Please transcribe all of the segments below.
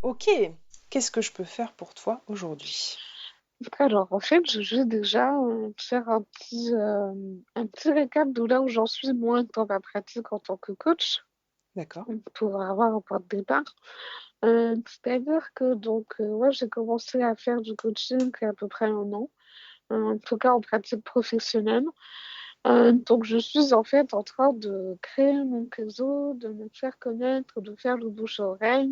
Ok, qu'est-ce que je peux faire pour toi aujourd'hui? Alors, en fait, je vais déjà faire un petit récap de là où j'en suis, moi, dans ma pratique en tant que coach, D'accord. pour avoir un point de départ. C'est-à-dire que, ouais, j'ai commencé à faire du coaching il y a à peu près un an, en tout cas en pratique professionnelle. Donc, je suis en fait en train de créer mon réseau, de me faire connaître, de faire le bouche à oreille.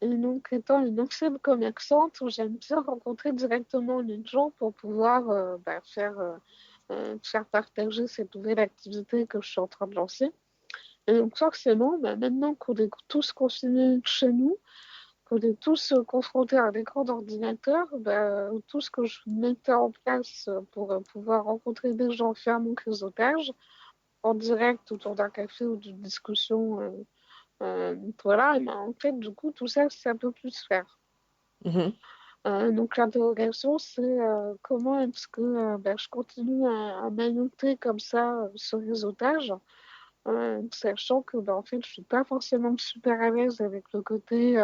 Et donc, étant une ancienne commerçante, j'aime bien rencontrer directement les gens pour pouvoir faire partager cette nouvelle activité que je suis en train de lancer. Et donc, forcément, maintenant qu'on est tous confinés chez nous, qu'on est tous confrontés à un écran d'ordinateur, tout ce que je mettais en place pour pouvoir rencontrer des gens, faire mon réseautage en direct autour d'un café ou d'une discussion, voilà, et en fait, du coup, tout ça, ça peut plus se faire. Mhm. Donc l'interrogation, c'est comment est-ce que je continue à mailloter comme ça ce réseautage, sachant que en fait, je suis pas forcément super à l'aise avec le côté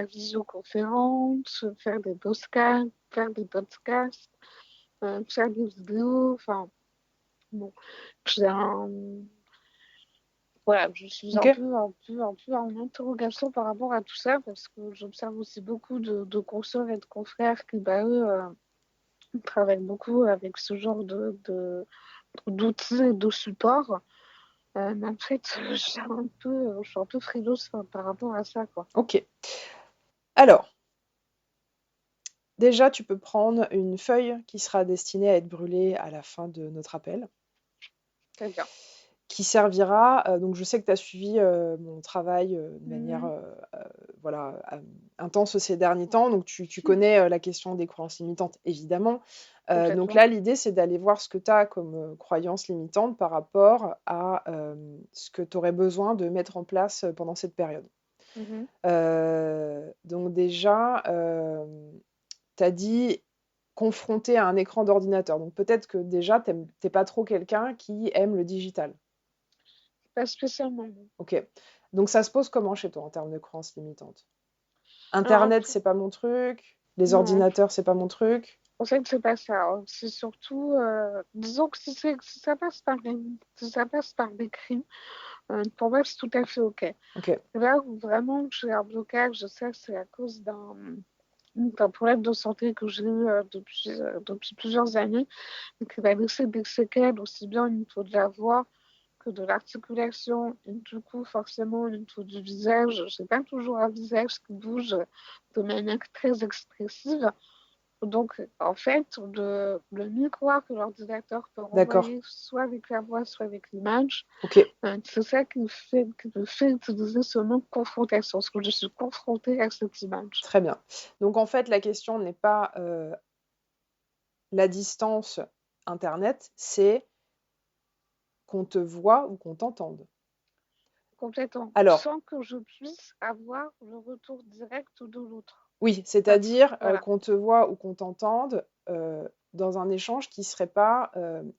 visioconférence, faire des podcasts, faire des vidéos, enfin bon, j'ai un, voilà, je suis Ok. un peu en interrogation par rapport à tout ça parce que j'observe aussi beaucoup de consoeurs et de confrères qui, eux, travaillent beaucoup avec ce genre d'outils et de supports. Mais en fait, je suis un peu frileuse par rapport à ça, quoi. Ok. Alors, déjà, tu peux prendre une feuille qui sera destinée à être brûlée à la fin de notre appel, Très bien. qui servira, donc je sais que tu as suivi mon travail de manière Mhm. voilà, intense ces derniers temps, donc tu connais la question des croyances limitantes, évidemment. Donc Complètement. là, l'idée, c'est d'aller voir ce que tu as comme croyances limitantes par rapport à ce que tu aurais besoin de mettre en place pendant cette période. Mhm. Donc déjà, tu as dit confronté à un écran d'ordinateur. Donc peut-être que déjà, t'es pas trop quelqu'un qui aime le digital. Pas spécialement, non. Ok. Donc ça se pose comment chez toi en termes de croyances limitantes? Alors, Internet, c'est pas mon truc. Les non, ordinateurs, c'est pas mon truc. en fait, c'est pas ça, hein. C'est surtout, disons que si ça passe si ça passe par l'écrit, pour moi, c'est tout à fait OK. Ok. Là où vraiment j'ai un blocage, je sais que c'est à cause d'un problème de santé que j'ai eu depuis plusieurs années et qui va laisser des séquelles aussi bien au niveau de la voix que de l'articulation. Et du coup, forcément, au niveau du visage, je n'ai pas toujours un visage qui bouge de manière très expressive. Donc, en fait, le miroir que l'ordinateur peut D'accord. renvoyer soit avec la voix, soit avec l'image, Ok. c'est ça qui me fait utiliser ce mot confrontation, parce que je suis confrontée à cette image. Très bien. Donc en fait, la question n'est pas la distance Internet, c'est qu'on te voit ou qu'on t'entende. Complètement, Alors, sans que je puisse avoir le retour direct de l'autre. oui, Enfin, c'est-à-dire voilà, qu'on te voit ou qu'on t'entende dans un échange qui ne serait pas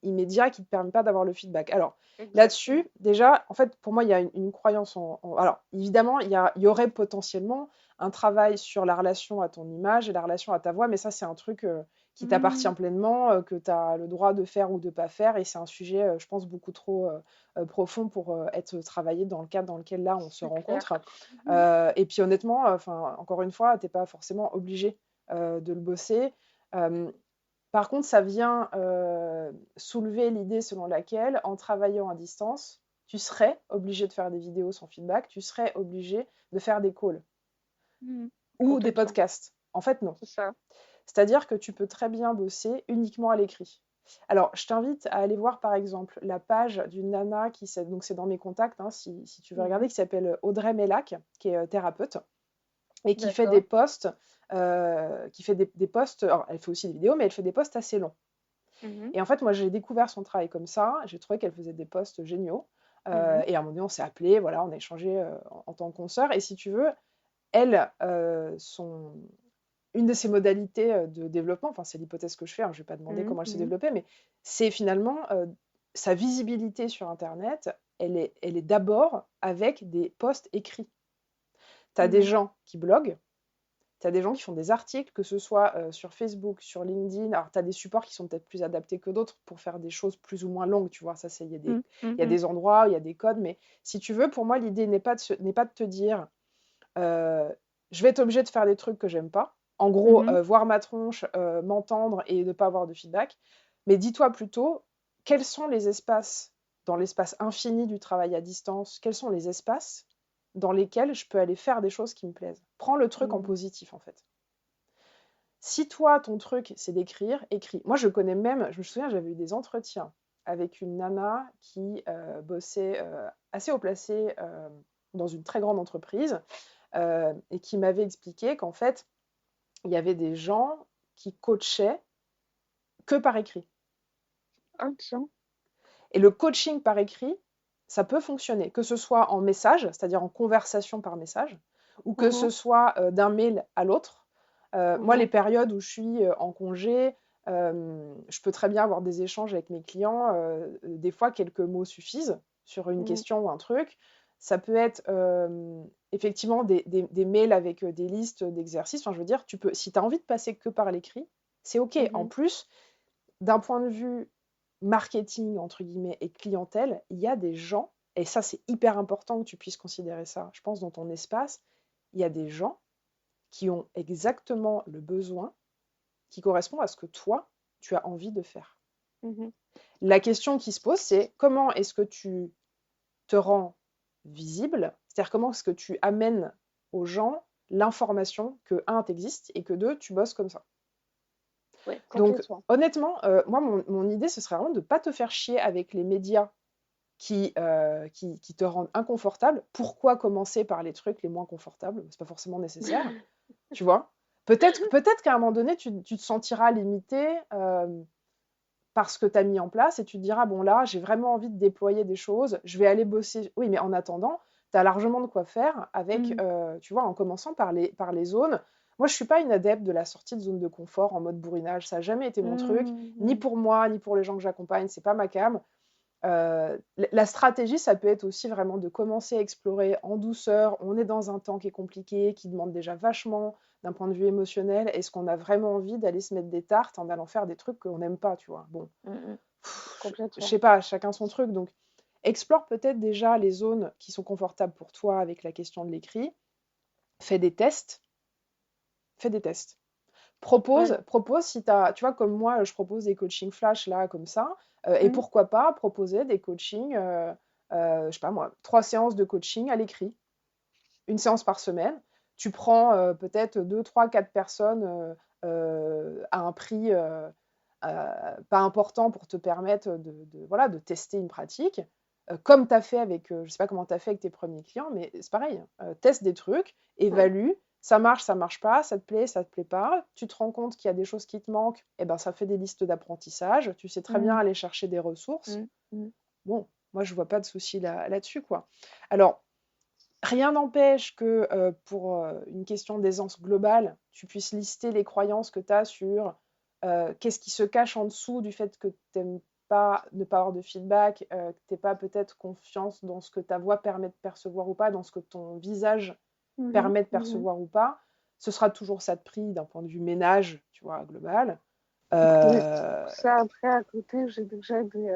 immédiat, qui ne te permet pas d'avoir le feedback. Alors, exactement. là-dessus, déjà, en fait, pour moi, il y a une croyance Alors, évidemment, il y aurait potentiellement un travail sur la relation à ton image et la relation à ta voix, mais ça, c'est un truc qui t'appartient Mhm. pleinement, que tu as le droit de faire ou de pas faire, et c'est un sujet, je pense, beaucoup trop profond pour être travaillé dans le cadre dans lequel, là, on se C'est clair. rencontre. Mhm. Et puis honnêtement, enfin, encore une fois, tu es pas forcément obligé de le bosser. Hem, Par contre, ça vient soulever l'idée selon laquelle, en travaillant à distance, tu serais obligé de faire des vidéos sans feedback, tu serais obligé de faire des calls Mhm. ou des Complètement, podcasts. En fait, non. c'est ça. C'est-à-dire que tu peux très bien bosser uniquement à l'écrit. Alors, je t'invite à aller voir par exemple la page d'une nana donc c'est dans mes contacts, hein, si tu veux regarder, Mhm. qui s'appelle Audrey Mellac, qui est thérapeute et qui fait des D'accord. posts, des posts. Alors, elle fait aussi des vidéos, mais elle fait des posts assez longs. Mhm. Et en fait, moi, j'ai découvert son travail comme ça. J'ai trouvé qu'elle faisait des posts géniaux. Mhm. Et à un moment donné, on s'est appelé, voilà, on a échangé en tant que consoeur. Et si tu veux, elle, une de ses modalités de développement, enfin, c'est l'hypothèse que je fais, hein, je ne vais pas demander Mhm. comment elle s'est Mhm. développée, mais c'est finalement sa visibilité sur Internet, elle est d'abord avec des posts écrits. Tu as des gens qui bloguent, tu as des gens qui font des articles, que ce soit sur Facebook, sur LinkedIn. Alors, tu as des supports qui sont peut-être plus adaptés que d'autres pour faire des choses plus ou moins longues, tu vois. Ça, il y a des endroits, il y a des codes. Mais si tu veux, pour moi, l'idée n'est pas de te dire je vais être obligée de faire des trucs que j'aime pas. En gros, voir ma tronche, m'entendre et ne pas avoir de feedback. Mais dis-toi plutôt, quels sont les espaces, dans l'espace infini du travail à distance, quels sont les espaces dans lesquels je peux aller faire des choses qui me plaisent. Prends le truc en positif, en fait. Si toi, ton truc, c'est d'écrire, écris. Moi, je me souviens, j'avais eu des entretiens avec une nana qui bossait assez haut placé dans une très grande entreprise et qui m'avait expliqué qu'en fait, il y avait des gens qui coachaient que par écrit. Ah, tiens. Et le coaching par écrit, ça peut fonctionner, que ce soit en message, c'est-à-dire en conversation par message, ou que ce soit d'un mail à l'autre. Moi, les périodes où je suis en congé, je peux très bien avoir des échanges avec mes clients. Des fois, quelques mots suffisent sur une question ou un truc. Ça peut être effectivement des mails avec des listes d'exercices. Enfin, je veux dire, si tu as envie de passer que par l'écrit, c'est OK. En plus, d'un point de vue marketing, entre guillemets, et clientèle, il y a des gens, et ça c'est hyper important que tu puisses considérer ça, je pense, dans ton espace, il y a des gens qui ont exactement le besoin qui correspond à ce que toi, tu as envie de faire. La question qui se pose, c'est comment est-ce que tu te rends visible, c'est-à-dire comment est-ce que tu amènes aux gens l'information que, un, t'existe, et que deux, tu bosses comme ça. Ouais, Donc, honnêtement, moi, mon idée, ce serait vraiment de ne pas te faire chier avec les médias qui te rendent inconfortable. Pourquoi commencer par les trucs les moins confortables? C'est pas forcément nécessaire, tu vois? Peut-être qu'à un moment donné, tu te sentiras limité par ce que tu as mis en place et tu te diras, bon là, j'ai vraiment envie de déployer des choses, je vais aller bosser. Oui, mais en attendant, tu as largement de quoi faire avec, tu vois, en commençant par les zones. Moi, je suis pas une adepte de la sortie de zone de confort en mode bourrinage. Ça n'a jamais été mon truc, ni pour moi, ni pour les gens que j'accompagne. C'est pas ma came. La stratégie, ça peut être aussi vraiment de commencer à explorer en douceur. On est dans un temps qui est compliqué, qui demande déjà vachement d'un point de vue émotionnel. Est-ce qu'on a vraiment envie d'aller se mettre des tartes en allant faire des trucs qu'on n'aime pas, tu vois? Bon, je sais pas, chacun son truc. Donc, explore peut-être déjà les zones qui sont confortables pour toi avec la question de l'écrit. Fais des tests. Fais des tests. Propose si tu as, tu vois, comme moi, je propose des coachings flash là, comme ça. Et pourquoi pas proposer des coachings, je sais pas moi, 3 séances de coaching à l'écrit, une séance par semaine. Tu prends peut-être 2, 3, 4 personnes à un prix pas important pour te permettre voilà, de tester une pratique. Comme tu as fait avec, je sais pas comment tu as fait avec tes premiers clients, mais c'est pareil. Teste des trucs, évalue. Ça marche pas, ça te plaît pas. Tu te rends compte qu'il y a des choses qui te manquent, et ben ça fait des listes d'apprentissage. Tu sais très bien aller chercher des ressources. Bon, moi je vois pas de souci là-dessus, quoi. Alors, rien n'empêche que pour une question d'aisance globale, tu puisses lister les croyances que tu as sur qu'est-ce qui se cache en dessous du fait que tu n'aimes pas ne pas avoir de feedback, que tu n'aies pas peut-être confiance dans ce que ta voix permet de percevoir ou pas, dans ce que ton visage permet de percevoir ou pas. Ce sera toujours ça de prix d'un point de vue ménage, tu vois, global. Ça, après, à côté, j'ai déjà des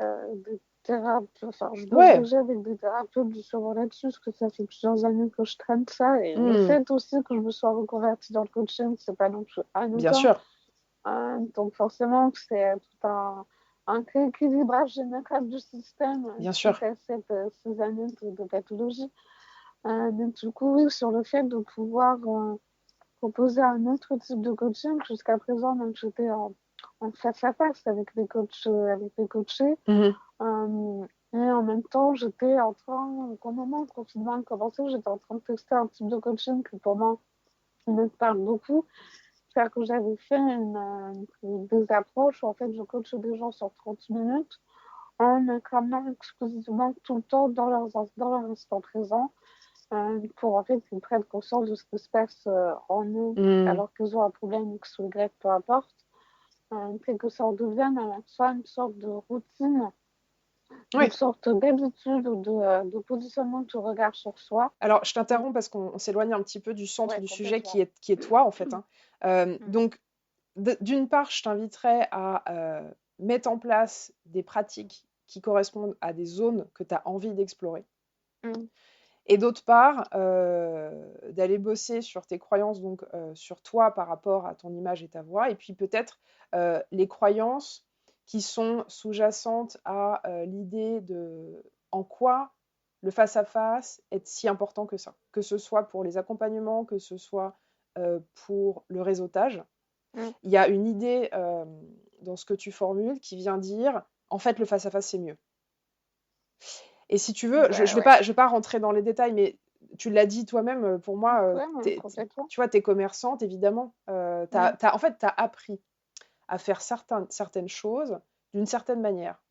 thérapeutes, enfin, je bosse déjà avec des thérapeutes justement là-dessus, parce que ça fait plusieurs années que je traîne ça, et le fait aussi que je me sois reconvertie dans le coaching, c'est pas non plus anodin. Bien sûr. Donc forcément, c'est tout un rééquilibrage général du système Bien sûr. ces années de pathologie. Mais du coup, oui, sur le fait de pouvoir proposer un autre type de coaching, jusqu'à présent, donc j'étais en face à face avec les coachs, avec les coachés. Et en même temps, j'étais en train, au moment où le confinement a commencé, j'étais en train de tester un type de coaching qui pour moi me parle beaucoup. C'est-à-dire que j'avais fait des approches où en fait je coach des gens sur 30 minutes en incarnant exclusivement tout le temps dans leur instant présent pour en fait qu'ils prennent conscience de ce qui se passe en eux alors qu'ils ont un problème X ou Y, peu importe. Et que ça en devienne à la fois une sorte de routine une Oui. sorte d'habitude ou de positionnement de ton regard sur soi. Alors, je Mm. t'interromps parce qu'on s'éloigne un petit peu du centre Ouais, du sujet complètement. qui est toi, en fait, hein. Mm. Donc, d'une part, je t'inviterais à mettre en place des pratiques qui correspondent à des zones que tu as envie d'explorer. Mm. Et d'autre part, d'aller bosser sur tes croyances, donc sur toi par rapport à ton image et ta voix, et puis peut-être les croyances qui sont sous-jacentes à l'idée de en quoi le face-à-face est si important que ça, que ce soit pour les accompagnements, que ce soit pour le réseautage. Mm. Il y a une idée dans ce que tu formules qui vient dire, en fait, le face-à-face, c'est mieux. Et si tu veux, je Bah ne vais, ouais. pas, je vais pas rentrer dans les détails, mais tu l'as dit toi-même, pour moi, Ouais, ouais, complètement. tu vois, tu es commerçante, évidemment. Mm. En fait, tu as appris à faire certaines choses d'une certaine manière.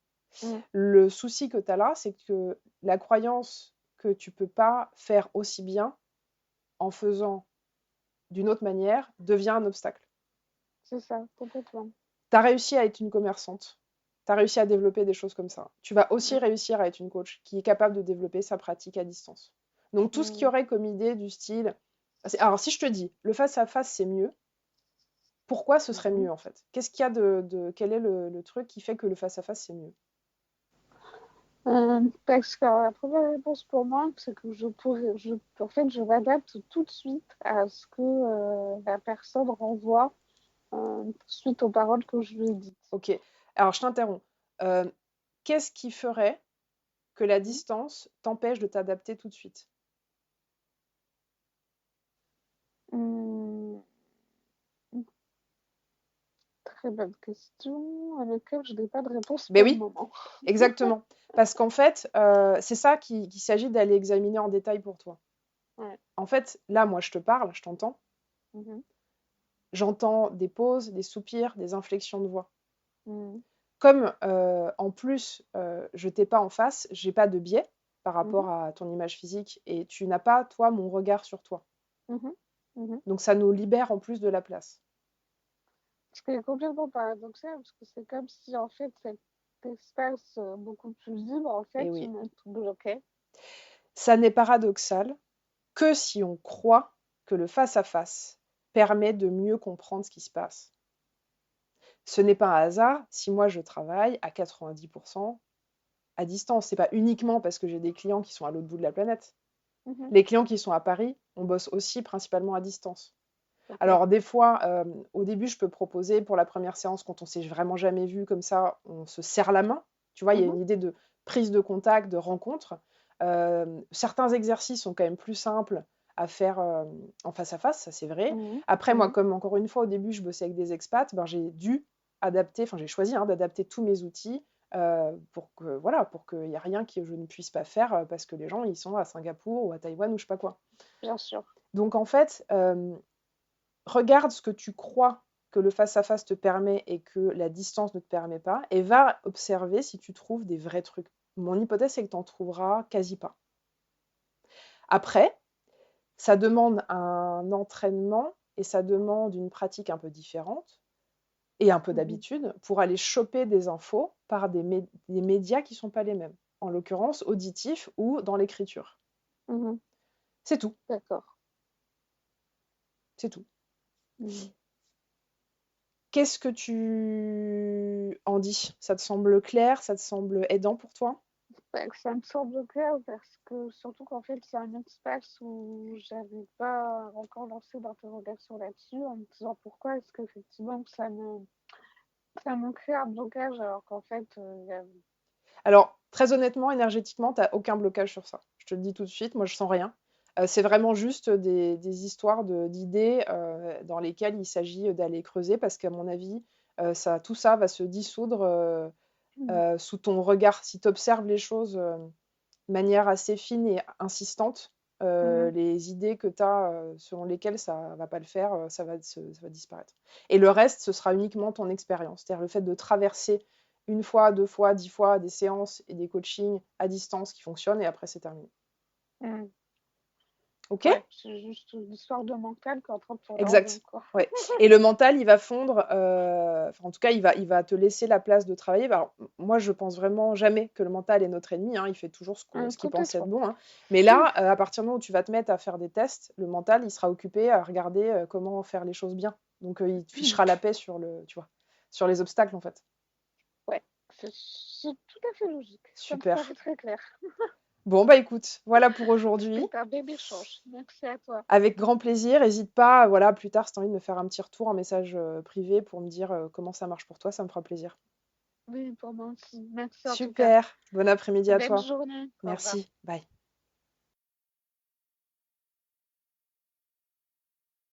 Mm. Le souci que tu as là, c'est que la croyance que tu peux pas faire aussi bien en faisant d'une autre manière devient un obstacle. C'est ça, complètement. Tu as réussi à être une commerçante. Tu as réussi à développer des choses comme ça. Tu vas aussi Mm. réussir à être une coach qui est capable de développer sa pratique à distance. Donc, tout ce qui Mm. aurait comme idée du style. Alors, si je te dis, le face-à-face, c'est mieux, pourquoi ce serait Mhm. mieux en fait? Qu'est-ce qu'il y a quel est le truc qui fait que le face-à-face, c'est mieux? Parce que la première réponse pour moi, c'est que en fait, je m'adapte tout de suite à ce que la personne renvoie suite aux paroles que je lui ai dites. Ok. Alors, je t'interromps. Euh, Qu'est-ce qui ferait que la distance t'empêche de t'adapter tout de suite? Hum, très bonne question à laquelle je n'ai pas de réponse Ben pour le oui, moment. exactement. Parce qu'en fait, c'est ça qu'il s'agit d'aller examiner en détail pour toi. Ouais. En fait, là, moi, je te parle, je t'entends. Mhm. J'entends des pauses, des soupirs, des inflexions de voix. Mhm. Comme en plus, je t'ai pas en face, j'ai pas de biais par Mhm. rapport à ton image physique et tu n'as pas, toi, mon regard sur toi. Mhm. Mhm. Donc ça nous libère en plus de la place. Ce qui est complètement paradoxal, parce que c'est comme si en fait cet espace beaucoup plus libre, en Et fait, il oui, me bloquait. ça n'est paradoxal que si on croit que le face-à-face permet de mieux comprendre ce qui se passe. Ce n'est pas un hasard si moi je travaille à 90% à distance. C'est pas uniquement parce que j'ai des clients qui sont à l'autre bout de la planète. Mhm. Les clients qui sont à Paris, on bosse aussi principalement à distance. Ok. Alors des fois, au début, je peux proposer pour la première séance, quand on s'est vraiment jamais vu comme ça, on se serre la main. Tu vois, il y a Mhm. une idée de prise de contact, de rencontre. Certains exercices sont quand même plus simples à faire en face à face, ça c'est vrai. Mhm. Après, moi, Mhm. comme encore une fois, au début, je bossais avec des expats, ben, j'ai dû adapter, enfin j'ai choisi d'adapter tous mes outils pour que voilà, pour qu'il n'y ait rien que je ne puisse pas faire parce que les gens ils sont à Singapour ou à Taïwan ou je sais pas quoi. Bien sûr. Donc en fait, regarde ce que tu crois que le face-à-face te permet et que la distance ne te permet pas, et va observer si tu trouves des vrais trucs. Mon hypothèse, c'est que tu n'en trouveras quasi pas. Après, ça demande un entraînement et ça demande une pratique un peu différente et un peu Mhm. d'habitude pour aller choper des infos par des médias qui ne sont pas les mêmes, en l'occurrence auditifs ou dans l'écriture. Mhm. C'est tout, D'accord. c'est tout. Mhm. Qu'est-ce que tu en dis? Ça te semble clair? Ça te semble aidant pour toi? Bah, que ça me semble clair parce que surtout qu'en fait c'est un espace où j'avais pas encore lancé d'interrogation là-dessus en me disant pourquoi est-ce qu'effectivement ça me crée un blocage alors qu'en fait Alors, très honnêtement, énergétiquement, tu as aucun blocage sur ça. Je te le dis tout de suite, moi je sens rien. C'est vraiment juste des histoires d'idées dans lesquelles il s'agit d'aller creuser parce qu'à mon avis, tout ça va se dissoudre Mhm. sous ton regard. Si tu observes les choses de manière assez fine et insistante, Mhm. les idées que tu as selon lesquelles ça ne va pas le faire, ça va disparaître. Et le reste, ce sera uniquement ton expérience. C'est-à-dire le fait de traverser une fois, deux fois, 10 fois des séances et des coachings à distance qui fonctionnent et après c'est terminé. Mhm. Ok? Ouais, c'est juste une histoire de mental qui est en train de tourner en rond, Exact. quoi. Ouais. Et le mental, il va fondre, enfin, en tout cas, il va te laisser la place de travailler. Bah, alors, moi, je pense vraiment jamais que le mental est notre ennemi, hein. Il fait toujours ce qu'il pense être Complètement. bon, hein. Mais là, à partir du moment où tu vas te mettre à faire des tests, le mental, il sera occupé à regarder comment faire les choses bien. Donc, il te fichera la paix tu vois, sur les obstacles, en fait. Ouais, c'est tout à fait logique. Ça me Super. paraît très clair. Bon, bah écoute, voilà pour aujourd'hui. C'est un bel échange. Merci à toi. Avec grand plaisir. N'hésite pas, voilà, plus tard, si tu as envie de me faire un petit retour en message privé pour me dire comment ça marche pour toi, ça me fera plaisir. Oui, pour moi aussi. Merci en tout cas. Super. Bon après-midi à Belle toi. journée. Au revoir. Merci. Bye.